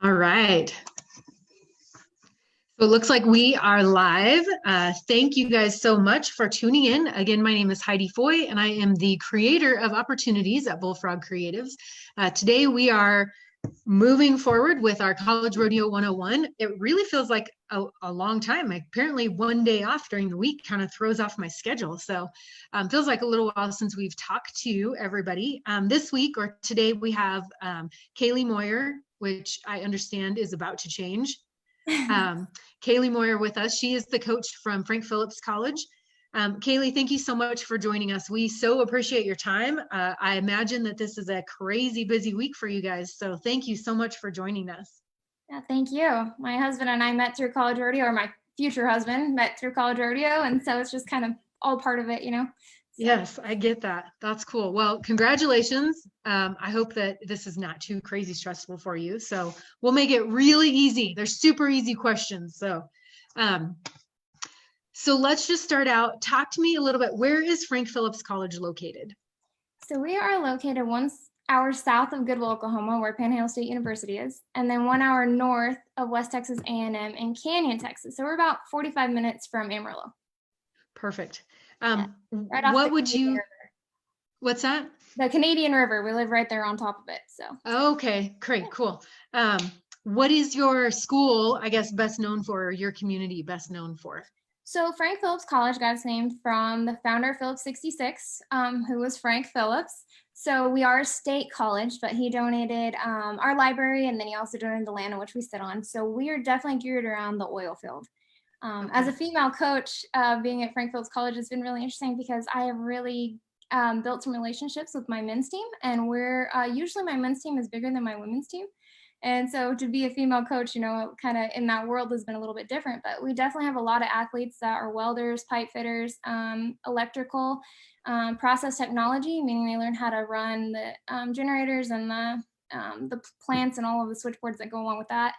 All right. So it looks like we are live. Thank you guys so much for tuning in. Again, my name is Heidi Foy, and I am the creator of opportunities at Bullfrog Creatives. Today we are moving forward with our College Rodeo 101. It really feels like a long time. Apparently one day off during the week kind of throws off my schedule. So feels like a little while since we've talked to everybody. This week or today we have Kaylee Moyer, which I understand is about to change. Kaylee Moyer with us. She is the coach from Frank Phillips College. Kaylee, thank you so much for joining us. We so appreciate your time. I imagine that this is a crazy busy week for you guys. So thank you so much for joining us. Yeah, thank you. My husband and I met through College Rodeo, or my future husband met through College Rodeo. And so it's just kind of all part of it, So. Yes, I get that. That's cool. Well, congratulations. I hope that this is not too crazy stressful for you. So we'll make it really easy. They're super easy questions. So let's just start out. Talk to me a little bit. Where is Frank Phillips College located? So we are located 1 hour south of Goodwill, Oklahoma, where Panhandle State University is, and then 1 hour north of West Texas A&M in Canyon, Texas. So we're about 45 minutes from Amarillo. Perfect. Right off what would Canadian you? River. What's that? The Canadian River. We live right there on top of it. So. Okay, great, cool. What is your school, I guess, best known for, or your community best known for? So Frank Phillips College got its name from the founder of Phillips 66, who was Frank Phillips. So we are a state college, but he donated our library, and then he also donated the land on which we sit on. So we are definitely geared around the oil field. Okay. As a female coach, being at Frank Phillips College has been really interesting because I have really built some relationships with my men's team, and we're usually my men's team is bigger than my women's team. And so to be a female coach, kind of in that world has been a little bit different, but we definitely have a lot of athletes that are welders, pipe fitters, electrical, process technology, meaning they learn how to run the generators and the plants and all of the switchboards that go along with that.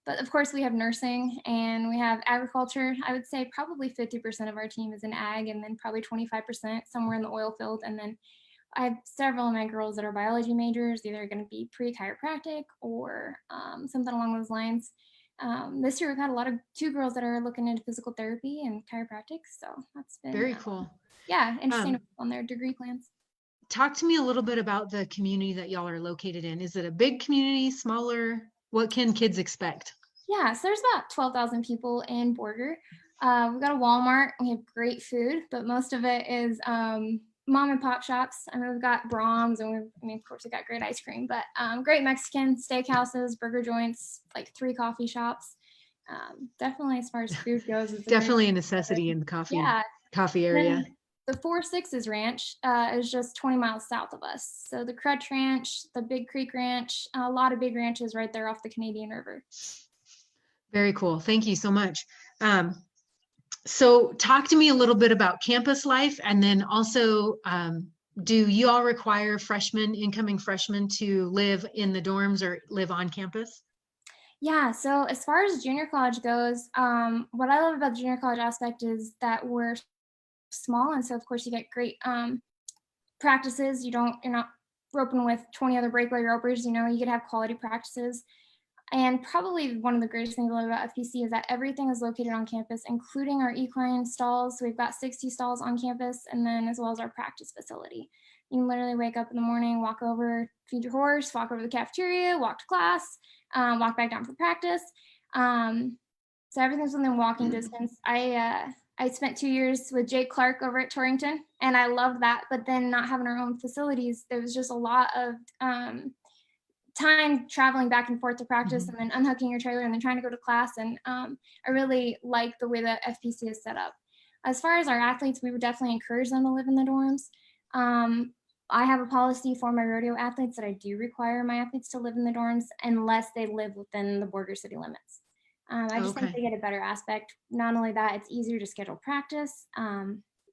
But of course we have nursing and we have agriculture. I would say probably 50% of our team is in ag, and then probably 25% somewhere in the oil field. And then I have several of my girls that are biology majors, either going to be pre-chiropractic or something along those lines. This year we've had 2 girls that are looking into physical therapy and chiropractic. So that's been very cool. Yeah, interesting on their degree plans. Talk to me a little bit about the community that y'all are located in. Is it a big community, smaller? What can kids expect? Yeah, so there's about 12,000 people in Borger. We've got a Walmart. We have great food, but most of it is mom and pop shops. I mean, we've got Brahms, and of course, we've got great ice cream, but great Mexican steakhouses, burger joints, like 3 coffee shops. Definitely, as far as food goes, it's definitely a necessity in the coffee area. The Four Sixes Ranch is just 20 miles south of us. So the Crutch Ranch, the Big Creek Ranch, a lot of big ranches right there off the Canadian River. Very cool. Thank you so much. So talk to me a little bit about campus life, and then also, do you all require incoming freshmen to live in the dorms or live on campus? Yeah, so as far as junior college goes, what I love about the junior college aspect is that we're small, and so of course you get great practices. You're not roping with 20 other breakaway ropers. You can have quality practices. And probably one of the greatest things I love about FPC is that everything is located on campus, including our equine stalls. So we've got 60 stalls on campus, and then as well as our practice facility. You can literally wake up in the morning, walk over, feed your horse, walk over to the cafeteria, walk to class, walk back down for practice. So everything's within walking distance. I spent 2 years with Jake Clark over at Torrington, and I loved that. But then not having our own facilities, there was just a lot of time traveling back and forth to practice, and then unhooking your trailer and then trying to go to class. And I really like the way that FPC is set up. As far as our athletes, we would definitely encourage them to live in the dorms. I have a policy for my rodeo athletes that I do require my athletes to live in the dorms unless they live within the Borger city limits. I just think they get a better aspect. Not only that, it's easier to schedule practice.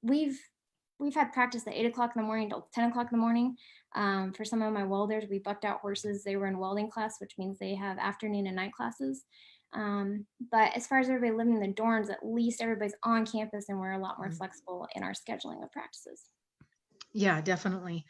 We've had practice at 8 o'clock in the morning till 10 o'clock in the morning. For some of my welders, we bucked out horses. They were in welding class, which means they have afternoon and night classes. But as far as everybody living in the dorms, at least everybody's on campus, and we're a lot more flexible in our scheduling of practices. Yeah, definitely.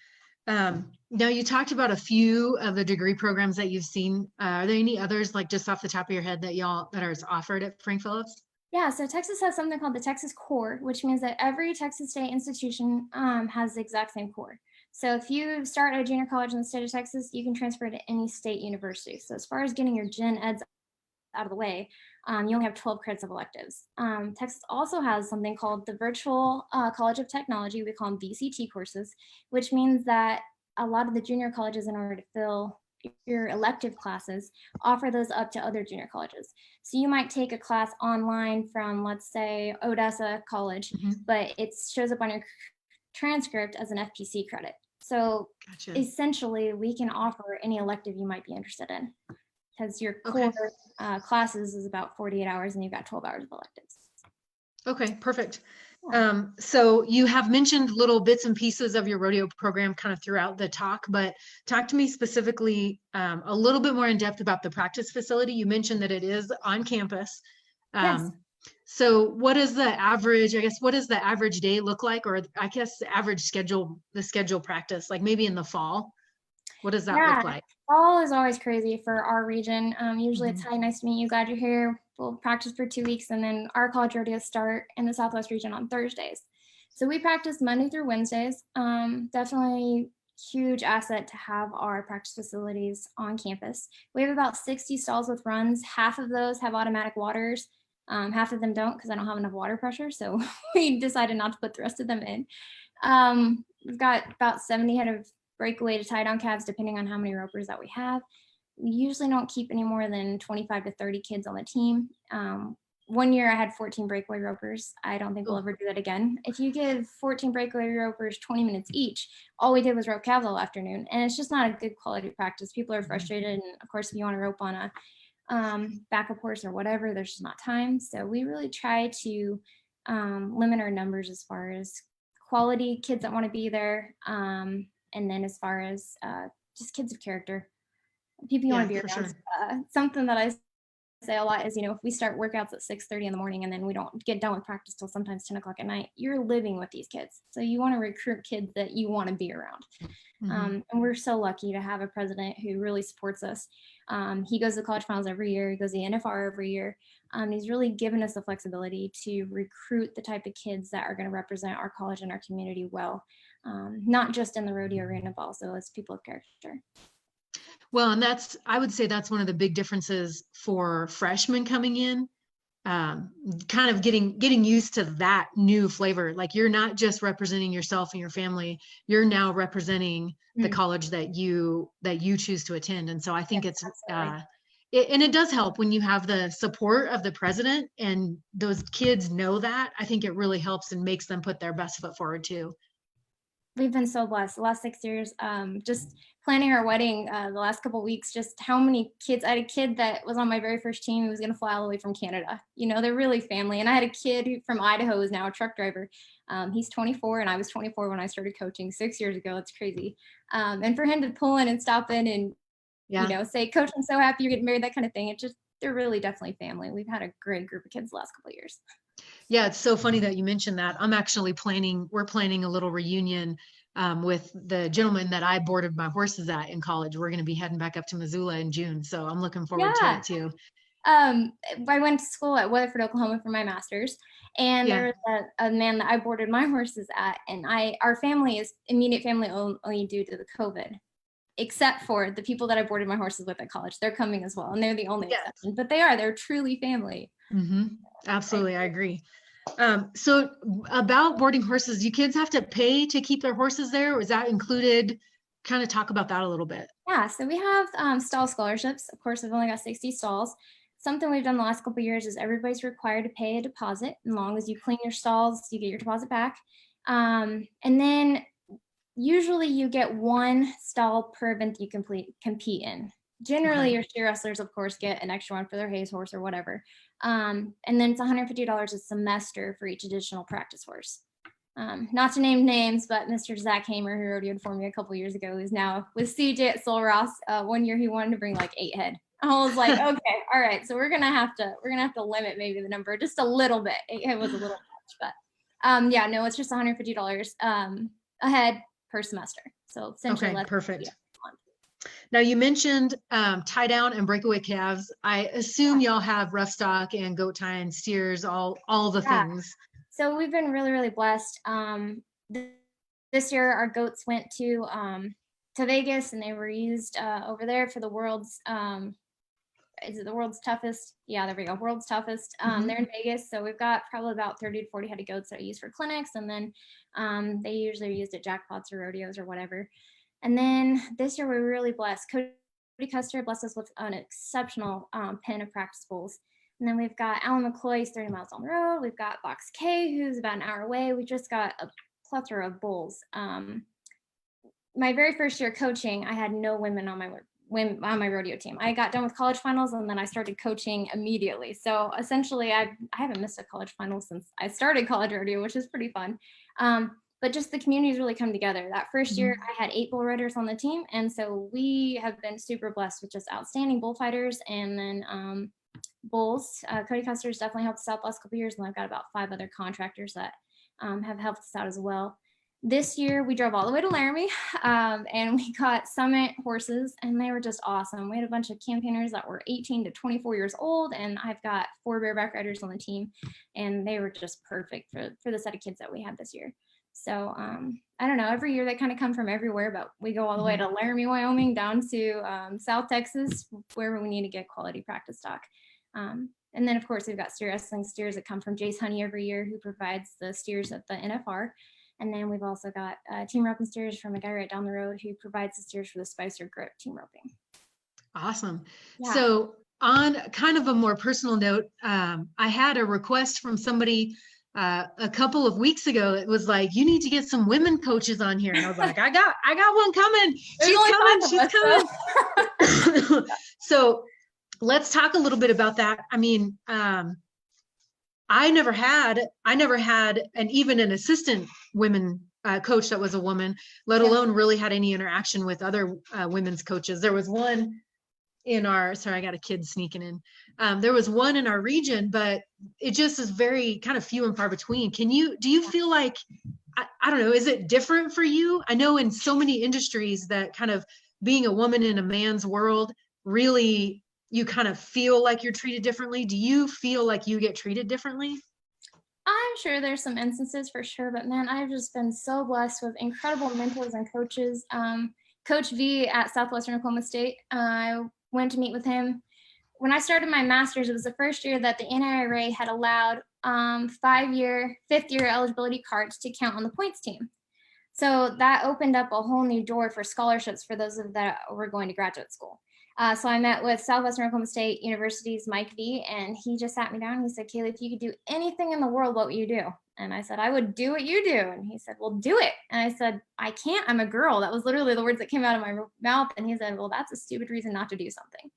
Now you talked about a few of the degree programs that you've seen. Are there any others, like just off the top of your head, that are offered at Frank Phillips? Yeah, so Texas has something called the Texas Core, which means that every Texas state institution has the exact same core. So if you start at a junior college in the state of Texas, you can transfer to any state university. So as far as getting your gen eds out of the way, you only have 12 credits of electives. Texas also has something called the Virtual College of Technology. We call them VCT courses, which means that a lot of the junior colleges, in order to fill your elective classes, offer those up to other junior colleges. So you might take a class online from, let's say, Odessa College, but it shows up on your transcript as an FPC credit. So Gotcha. essentially, we can offer any elective you might be interested in, because your Okay. core classes is about 48 hours and you've got 12 hours of electives. Okay, perfect. So you have mentioned little bits and pieces of your rodeo program kind of throughout the talk, but talk to me specifically a little bit more in depth about the practice facility. You mentioned that it is on campus. Yes. So what is the average, I guess, what does the average day look like? Or I guess the average schedule, the schedule practice, like maybe in the fall? What does that Yeah, look like? fall is always crazy for our region. Usually it's Mhm. hi, nice to meet you, glad you're here. We'll practice for 2 weeks, and then our college rodeos start in the Southwest region on Thursdays. So we practice Monday through Wednesdays. Definitely huge asset to have our practice facilities on campus. We have about 60 stalls with runs. Half of those have automatic waters. Half of them don't, because I don't have enough water pressure. So we decided not to put the rest of them in. We've got about 70 head of breakaway to tie down calves, depending on how many ropers that we have. We usually don't keep any more than 25 to 30 kids on the team. One year I had 14 breakaway ropers. I don't think we'll ever do that again. If you give 14 breakaway ropers 20 minutes each, all we did was rope calves all afternoon. And it's just not a good quality practice. People are frustrated. And of course, if you want to rope on a backup horse or whatever, there's just not time. So we really try to limit our numbers as far as quality kids that want to be there. And then as far as just kids of character, people you want to be For around. sure. Something that I say a lot is, if we start workouts at 6:30 in the morning and then we don't get done with practice till sometimes 10 o'clock at night, you're living with these kids. So you want to recruit kids that you want to be around. And we're so lucky to have a president who really supports us. He goes to the college finals every year. He goes to the NFR every year. He's really given us the flexibility to recruit the type of kids that are going to represent our college and our community well, not just in the rodeo arena, but also as people of character. Well, and I would say that's one of the big differences for freshmen coming in, kind of getting used to that new flavor. Like you're not just representing yourself and your family, you're now representing the college that you choose to attend. And so I think it's, and it does help when you have the support of the president and those kids know that. I think it really helps and makes them put their best foot forward too. We've been so blessed the last 6 years. Just planning our wedding the last couple of weeks, just how many kids. I had a kid that was on my very first team who was going to fly all the way from Canada. They're really family. And I had a kid from Idaho who's now a truck driver. He's 24 and I was 24 when I started coaching 6 years ago. It's crazy. And for him to pull in and stop in and say, Coach, I'm so happy you're getting married, that kind of thing. They're really definitely family. We've had a great group of kids the last couple of years. Yeah, it's so funny that you mentioned that. We're planning a little reunion with the gentleman that I boarded my horses at in college. We're going to be heading back up to Missoula in June. So I'm looking forward to it too. I went to school at Weatherford, Oklahoma for my master's. And there was a man that I boarded my horses at. And our family is immediate family only due to the COVID, except for the people that I boarded my horses with at college. They're coming as well. And they're the only exception, but they're truly family. Absolutely. I agree. So about boarding horses, do kids have to pay to keep their horses there? Or is that included? Kind of talk about that a little bit. Yeah, so we have stall scholarships. Of course, we've only got 60 stalls. Something we've done the last couple of years is everybody's required to pay a deposit. As long as you clean your stalls, you get your deposit back. And then usually you get one stall per event that you compete in. Generally, your steer wrestlers, of course, get an extra one for their Hayes horse or whatever. And then it's $150 a semester for each additional practice horse. Not to name names, but Mr. Zach Hamer, who rodeoed for me a couple years ago, is now with CJ at Sol Ross. One year he wanted to bring like 8 head. I was like, okay, all right, so we're gonna have to limit maybe the number just a little bit. 8 head was a little much, but it's just $150 a head per semester. So essentially, Okay, less perfect. than a month. Now you mentioned tie down and breakaway calves. I assume y'all have rough stock and goat tie and steers, all the Yeah. things. So we've been really, really blessed. This year, our goats went to Vegas, and they were used over there for the world's is it the world's toughest? Yeah, there we go. World's toughest. They're in Vegas, so we've got probably about 30 to 40 head of goats that are used for clinics, and then they usually are used at jackpots or rodeos or whatever. And then this year we were really blessed. Cody Custer blessed us with an exceptional pen of practice bulls. And then we've got Alan McCloy, who's 30 miles on the road. We've got Box K, who's about an hour away. We just got a plethora of bulls. My very first year coaching, I had no women on my rodeo team. I got done with college finals, and then I started coaching immediately. So essentially, I haven't missed a college final since I started college rodeo, which is pretty fun. But just the community's really come together. That first year, I had 8 bull riders on the team, and so we have been super blessed with just outstanding bullfighters. And then bulls. Cody Custer's definitely helped us out the last couple of years, and I've got about 5 other contractors that have helped us out as well. This year we drove all the way to Laramie and we got Summit horses, and they were just awesome. We had a bunch of campaigners that were 18 to 24 years old, and I've got 4 bareback riders on the team, and they were just perfect for the set of kids that we had this year. So I don't know, every year they kind of come from everywhere, but we go all the way to Laramie, Wyoming, down to South Texas, wherever we need to get quality practice stock. And then of course we've got steer wrestling steers that come from Jace Honey every year, who provides the steers at the NFR. And then we've also got team roping steers from a guy right down the road who provides the steers for the Spicer Grip team roping. Awesome. Yeah. So on kind of a more personal note, I had a request from somebody a couple of weeks ago. It was like, you need to get some women coaches on here. And I was like, I got one coming. She's coming. So let's talk a little bit about that. I mean, I never had and even an assistant women coach that was a woman, let alone really had any interaction with other women's coaches. There was one in our, sorry, I got a kid sneaking in. There was one in our region, but it just is very kind of few and far between. Do you feel like, I don't know, is it different for you? I know in so many industries that kind of being a woman in a man's world, really, you kind of feel like you're treated differently. Do you feel like you get treated differently? I'm sure there's some instances for sure, but man, I've just been so blessed with incredible mentors and coaches. Coach V at Southwestern Oklahoma State, I went to meet with him. When I started my master's, it was the first year that the NIRA had allowed 5th year eligibility cards to count on the points team. So that opened up a whole new door for scholarships for those that were going to graduate school. So I met with Southwestern Oklahoma State University's Mike V, and he just sat me down and he said, Kaylee, if you could do anything in the world, what would you do? And I said, I would do what you do. And he said, well, do it. And I said, I can't, I'm a girl. That was literally the words that came out of my mouth. And he said, well, that's a stupid reason not to do something.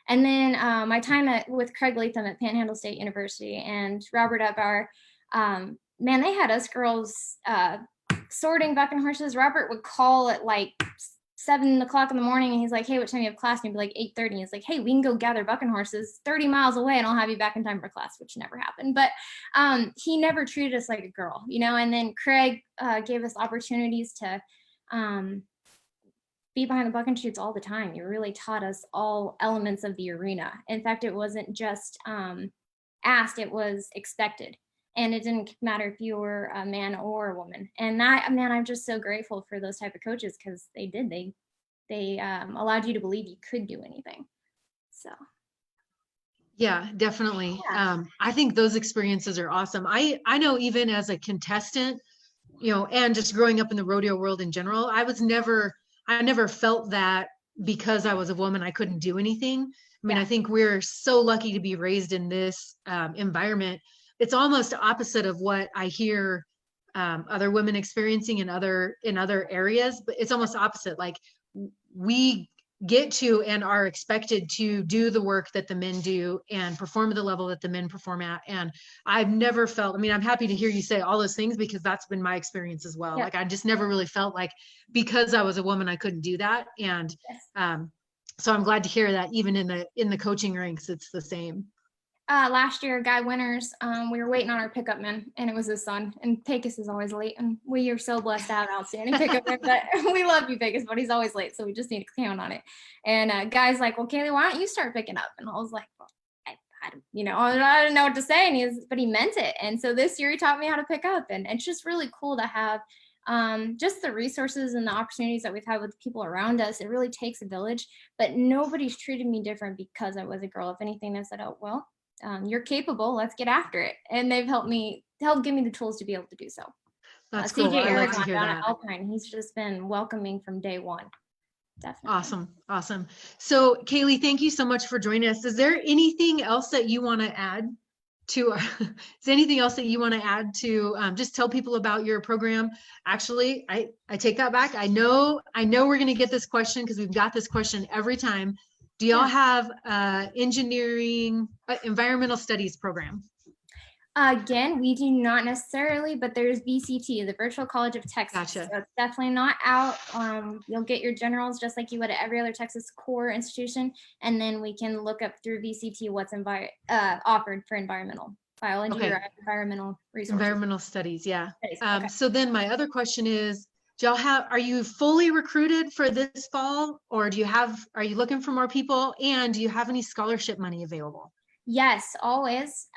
And then my time with Craig Latham at Panhandle State University and Robert Upbar, man, they had us girls sorting bucking horses. Robert would call at like 7 o'clock in the morning, and he's like, hey, what time do you have class? And he'd be like 8:30. He's like, hey, we can go gather bucking horses 30 miles away, and I'll have you back in time for class, which never happened. But he never treated us like a girl, you know. And then Craig gave us opportunities to be behind the bucking chutes all the time. He really taught us all elements of the arena. In fact, it wasn't just asked, it was expected. And it didn't matter if you were a man or a woman. And that, man, I'm just so grateful for those type of coaches, because they allowed you to believe you could do anything. So. Yeah, definitely. Yeah. I think those experiences are awesome. I know even as a contestant, you know, and just growing up in the rodeo world in general, I never felt that because I was a woman, I couldn't do anything. I mean, I think we're so lucky to be raised in this environment. It's almost opposite of what I hear other women experiencing in other areas, but it's almost opposite. Like, we get to and are expected to do the work that the men do and perform at the level that the men perform at. And I've never felt, I mean, I'm happy to hear you say all those things, because that's been my experience as well. Like, I just never really felt like because I was a woman, I couldn't do that. And so I'm glad to hear that even in the coaching ranks, it's the same. Last year, Guy Winters, we were waiting on our pickup man, and it was his son. And Pecos is always late, and we are so blessed to have an outstanding pickup man. But we love you, Pecos, but he's always late, so we just need to count on it. And Guy's like, "Well, Kaylee, why don't you start picking up?" And I was like, "Well, I didn't know what to say." And but he meant it. And so this year, he taught me how to pick up, and it's just really cool to have just the resources and the opportunities that we've had with people around us. It really takes a village, but nobody's treated me different because I was a girl. If anything, they said, "Oh, well, you're capable. Let's get after it." And they've helped give me the tools to be able to do so. That's cool. CJ I love to Aragon hear down that. at Alpine, he's just been welcoming from day one. Definitely. Awesome. So Kaylee, thank you so much for joining us. Is there anything else that you want to add to is there anything else that you want to add to just tell people about your program? Actually, I take that back. I know we're going to get this question because we've got this question every time. Do y'all have engineering, environmental studies program? Again, we do not necessarily, but there's VCT, the Virtual College of Texas. Gotcha. So it's definitely not out. You'll get your generals just like you would at every other Texas core institution. And then we can look up through VCT what's offered for environmental biology or environmental resources. Environmental studies, yeah. Okay. So then my other question is, are you fully recruited for this fall, or are you looking for more people, and do you have any scholarship money available? Yes, always.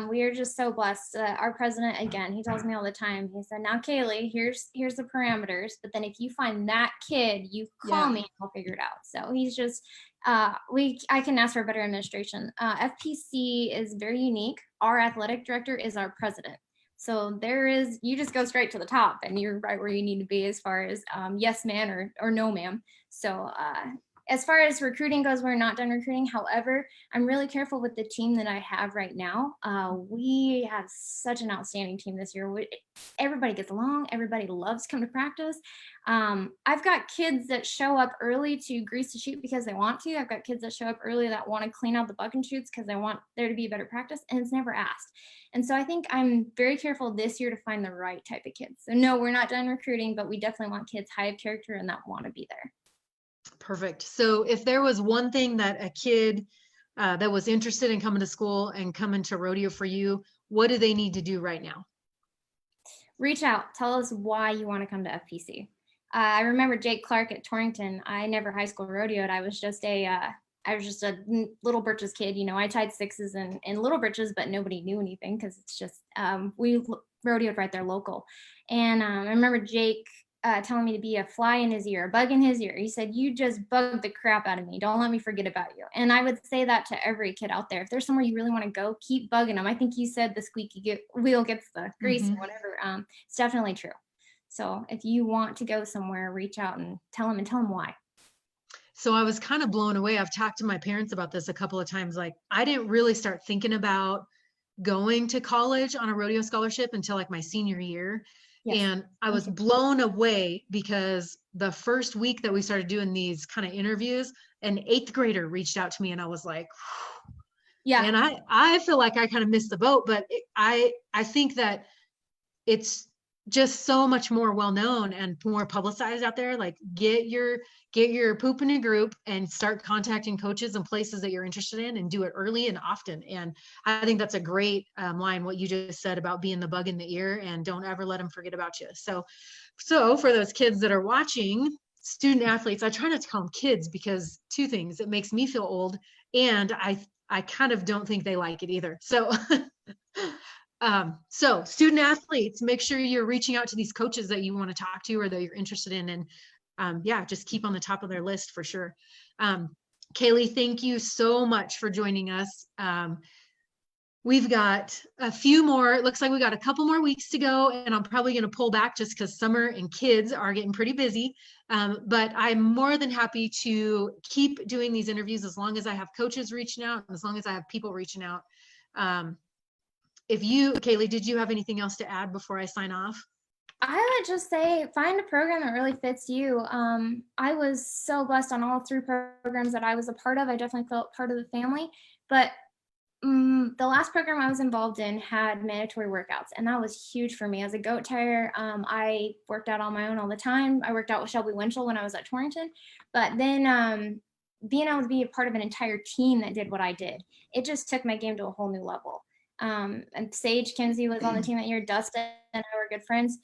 We are just so blessed. Our president, again, he tells me all the time, he said, "Now, Kaylee, here's the parameters, but then if you find that kid, you call me and I'll figure it out." So he's just, I can ask for a better administration. FPC is very unique. Our athletic director is our president. So you just go straight to the top and you're right where you need to be as far as yes, man, or no, ma'am. So as far as recruiting goes, we're not done recruiting. However, I'm really careful with the team that I have right now. We have such an outstanding team this year. Everybody gets along. Everybody loves to come to practice. I've got kids that show up early to grease the chute because they want to. I've got kids that show up early that want to clean out the bucket chutes because they want there to be a better practice, and it's never asked. And so I think I'm very careful this year to find the right type of kids. So no, we're not done recruiting, but we definitely want kids high of character and that want to be there. Perfect. So if there was one thing that a kid that was interested in coming to school and coming to rodeo for you, what do they need to do right now? Reach out. Tell us why you want to come to FPC. I remember Jake Clark at Torrington. I never high school rodeoed. I was just a Little Britches kid. I tied sixes in Little Britches, but nobody knew anything because it's just we rodeoed right there local. And I remember Jake telling me to be a fly in his ear, a bug in his ear. He said, "You just bug the crap out of me. Don't let me forget about you." And I would say that to every kid out there. If there's somewhere you really want to go, keep bugging them. I think you said the squeaky wheel gets the grease or whatever. It's definitely true. So if you want to go somewhere, reach out and tell them why. So I was kind of blown away. I've talked to my parents about this a couple of times. Like, I didn't really start thinking about going to college on a rodeo scholarship until like my senior year. Yes. And I was blown away because the first week that we started doing these kind of interviews, an 8th grader reached out to me and I was like, yeah. And I feel like I kind of missed the boat, but I think that it's just so much more well-known and more publicized out there. Like, get your poop in a group and start contacting coaches and places that you're interested in, and do it early and often. And I think that's a great line, what you just said about being the bug in the ear, and don't ever let them forget about you. So for those kids that are watching, student athletes, I try not to call them kids because 2 things: it makes me feel old, and I kind of don't think they like it either. So so student athletes, make sure you're reaching out to these coaches that you want to talk to or that you're interested in, and just keep on the top of their list for sure. Kaylee, thank you so much for joining us. We've got a few more, it looks like we got a couple more weeks to go, and I'm probably going to pull back just because summer and kids are getting pretty busy. But I'm more than happy to keep doing these interviews as long as I have coaches reaching out and as long as I have people reaching out. Kaylee, did you have anything else to add before I sign off? I would just say, find a program that really fits you. I was so blessed on all 3 programs that I was a part of. I definitely felt part of the family, but the last program I was involved in had mandatory workouts, and that was huge for me. As a goat tire, I worked out on my own all the time. I worked out with Shelby Winchell when I was at Torrington, but then being able to be a part of an entire team that did what I did, it just took my game to a whole new level. And Sage Kinsey was on the team that year. Dustin and I were good friends.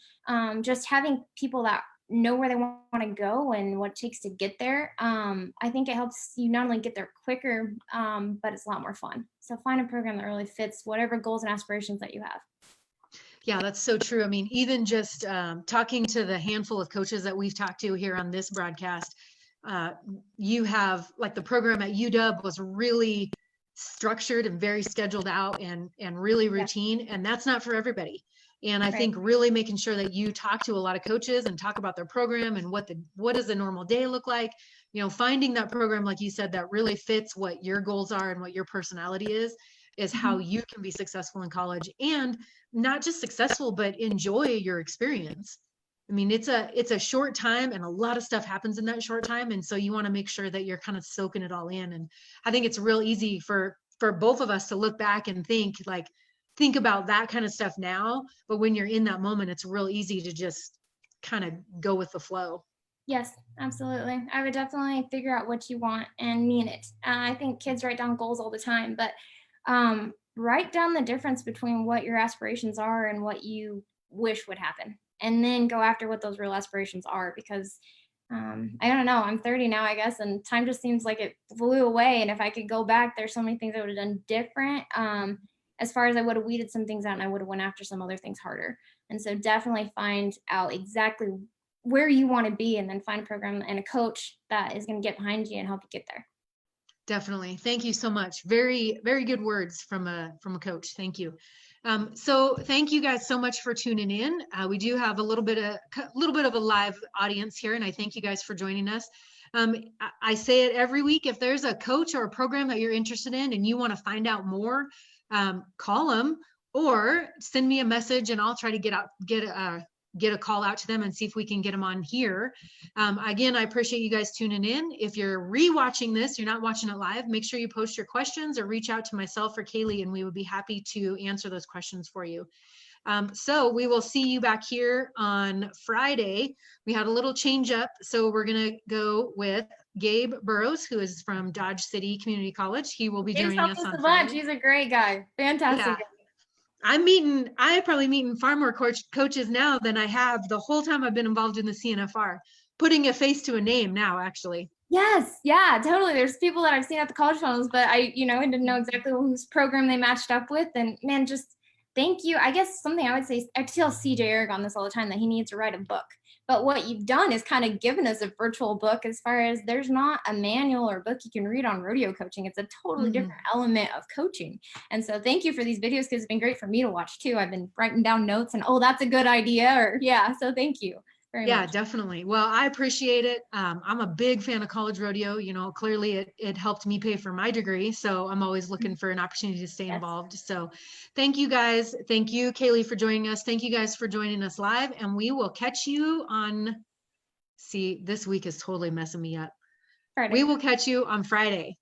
Just having people that know where they want to go and what it takes to get there. I think it helps you not only get there quicker, but it's a lot more fun. So find a program that really fits whatever goals and aspirations that you have. Yeah, that's so true. I mean, even just talking to the handful of coaches that we've talked to here on this broadcast, you have like the program at UW was really structured and very scheduled out and really routine, and that's not for everybody. And I think really making sure that you talk to a lot of coaches and talk about their program and what does the normal day look like, you know, finding that program, like you said, that really fits what your goals are and what your personality is how you can be successful in college, and not just successful, but enjoy your experience. I mean, it's a short time and a lot of stuff happens in that short time. And so you want to make sure that you're kind of soaking it all in. And I think it's real easy for both of us to look back and think about that kind of stuff now. But when you're in that moment, it's real easy to just kind of go with the flow. Yes, absolutely. I would definitely figure out what you want and mean it. I think kids write down goals all the time, but write down the difference between what your aspirations are and what you wish would happen, and then go after what those real aspirations are. Because I don't know, I'm 30 now, I guess, and time just seems like it flew away. And if I could go back, there's so many things I would have done different. As far as I would have weeded some things out, and I would have went after some other things harder. And so definitely find out exactly where you want to be, and then find a program and a coach that is going to get behind you and help you get there. Definitely. Thank you so much. Very, very good words from a coach. Thank you. So thank you guys so much for tuning in. We do have a little bit of a live audience here, and I thank you guys for joining us. I say it every week. If there's a coach or a program that you're interested in and you want to find out more, call them or send me a message, and I'll try to get a call out to them and see if we can get them on here. Again, I appreciate you guys tuning in. If you're rewatching this, you're not watching it live, make sure you post your questions or reach out to myself or Kaylee, and we would be happy to answer those questions for you. So we will see you back here on Friday. We had a little change up, so we're going to go with Gabe Burrows, who is from Dodge City Community College. He will be joining us on Friday. He's a great guy. Fantastic. Yeah. I probably meeting far more coaches now than I have the whole time I've been involved in the CNFR, putting a face to a name now, actually. Yes. Yeah, totally. There's people that I've seen at the college finals, but I didn't know exactly whose program they matched up with. And man, just thank you. I guess something I would say, I tell CJ Aragon this all the time, that he needs to write a book. But what you've done is kind of given us a virtual book, as far as there's not a manual or book you can read on rodeo coaching. It's a totally different element of coaching. And so thank you for these videos, because it's been great for me to watch too. I've been writing down notes and, oh, that's a good idea. Or yeah, so thank you very much. Definitely. Well, I appreciate it. I'm a big fan of college rodeo. Clearly it helped me pay for my degree. So I'm always looking for an opportunity to stay involved. So thank you guys. Thank you, Kaylee, for joining us. Thank you guys for joining us live, and we will catch you on, this week is totally messing me up. Friday. We will catch you on Friday.